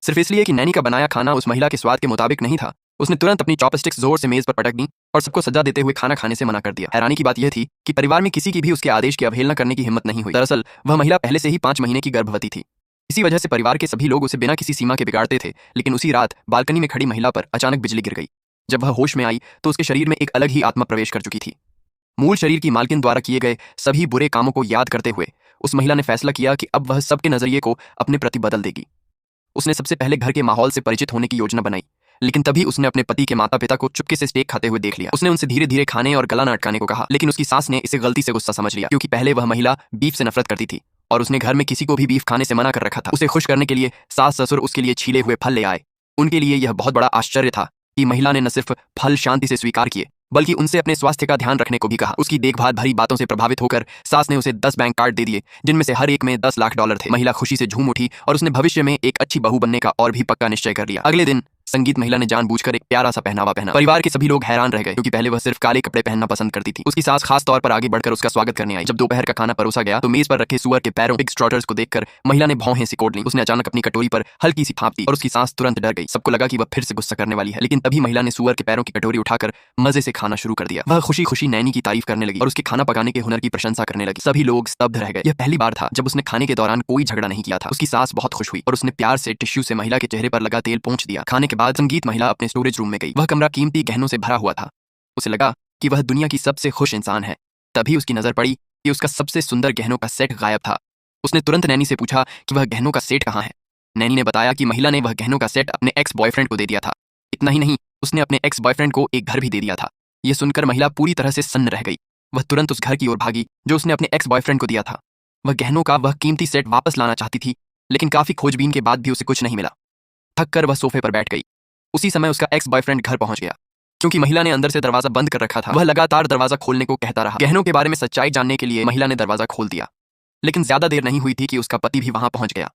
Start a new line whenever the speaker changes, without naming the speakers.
सिर्फ इसलिए कि नैनी का बनाया खाना उस महिला के स्वाद के मुताबिक नहीं था। उसने तुरंत अपनी चॉपस्टिक्स जोर से मेज पर पटक दी और सबको सजा देते हुए खाना खाने से मना कर दिया। हैरानी की बात यह थी कि परिवार में किसी की भी उसके आदेश की अवहेलना करने की हिम्मत नहीं हुई। दरअसल वह महिला पहले से ही 5 महीने की गर्भवती थी। इसी वजह से परिवार के सभी लोग उसे बिना किसी सीमा के बिगाड़ते थे। लेकिन उसी रात बालकनी में खड़ी महिला पर अचानक बिजली गिर गई। जब वह होश में आई तो उसके शरीर में एक अलग ही आत्मा प्रवेश कर चुकी थी। मूल शरीर की मालकिन द्वारा किए गए सभी बुरे कामों को याद करते हुए उस महिला ने फैसला किया कि अब वह सबके नजरिए को अपने प्रति बदल देगी। उसने सबसे पहले घर के माहौल से परिचित होने की योजना बनाई, लेकिन तभी उसने अपने पति के माता पिता को चुपके से स्टेक खाते हुए देख लिया। उसने उनसे धीरे धीरे खाने और गला न अटकाने को कहा, लेकिन उसकी सास ने इसे गलती से गुस्सा समझ लिया, क्योंकि पहले वह महिला बीफ से नफरत करती थी और उसने घर में किसी को भी बीफ खाने से मना कर रखा था। उसे खुश करने के लिए सास ससुर उसके लिए छीले हुए फल ले आए। उनके लिए यह बहुत बड़ा आश्चर्य था कि महिला ने न सिर्फ फल शांति से स्वीकार किए, बल्कि उनसे अपने स्वास्थ्य का ध्यान रखने को भी कहा। उसकी देखभाल भरी बातों से प्रभावित होकर सास ने उसे 10 बैंक कार्ड दे दिए, जिनमें से हर एक में 10 लाख डॉलर थे। महिला खुशी से झूम उठी और उसने भविष्य में एक अच्छी बहू बनने का और भी पक्का निश्चय कर लिया। अगले दिन संगीत महिला ने जानबूझकर एक प्यारा सा पहनावा पहना। परिवार के सभी लोग हैरान रह गए, क्योंकि पहले वह सिर्फ काले कपड़े पहनना पसंद करती थी। उसकी सास खास तौर पर आगे बढ़कर उसका स्वागत करने आई। जब दोपहर का खाना परोसा गया तो मेज पर रखे सुअर के पैरों पिग स्ट्रॉटर्स को देखकर महिला ने भौहें सिकोड़ ली। उसने अचानक अपनी कटोरी पर हल्की सी थाप दी और उसकी सास तुरंत डर गई। सबको लगा कि वह फिर से गुस्सा करने वाली है, लेकिन तभी महिला ने सुअर के पैरों की कटोरी उठाकर मजे से खाना शुरू कर दिया। वह खुशी खुशी नैनी की तारीफ करने लगी और उसके खाना पकाने के हुनर की प्रशंसा करने लगी। सभी लोग स्तब्ध रह गए। यह पहली बार था जब उसने खाने के दौरान कोई झगड़ा नहीं किया था। उसकी सास बहुत खुश हुई और उसने प्यार से टिश्यू से महिला के चेहरे पर लगा तेल पोंछ दिया। खाने के बाद संगीत महिला अपने स्टोरेज रूम में गई। वह कमरा कीमती गहनों से भरा हुआ था। उसे लगा कि वह दुनिया की सबसे खुश इंसान है। तभी उसकी नजर पड़ी कि उसका सबसे सुंदर गहनों का सेट गायब था। उसने तुरंत नैनी से पूछा कि वह गहनों का सेट कहाँ है। नैनी ने बताया कि महिला ने वह गहनों का सेट अपने एक्स बॉयफ्रेंड को दे दिया था। इतना ही नहीं, उसने अपने एक्स बॉयफ्रेंड को एक घर भी दे दिया था। यह सुनकर महिला पूरी तरह से सन्न रह गई। वह तुरंत उस घर की ओर भागी जो उसने अपने एक्स बॉयफ्रेंड को दिया था। वह गहनों का वह कीमती सेट वापस लाना चाहती थी, लेकिन काफी खोजबीन के बाद भी उसे कुछ नहीं मिला। थक कर वह सोफे पर बैठ गई। उसी समय उसका एक्स बॉयफ्रेंड घर पहुंच गया। क्योंकि महिला ने अंदर से दरवाजा बंद कर रखा था, वह लगातार दरवाजा खोलने को कहता रहा। गहनों के बारे में सच्चाई जानने के लिए महिला ने दरवाजा खोल दिया, लेकिन ज्यादा देर नहीं हुई थी कि उसका पति भी वहां पहुंच गया।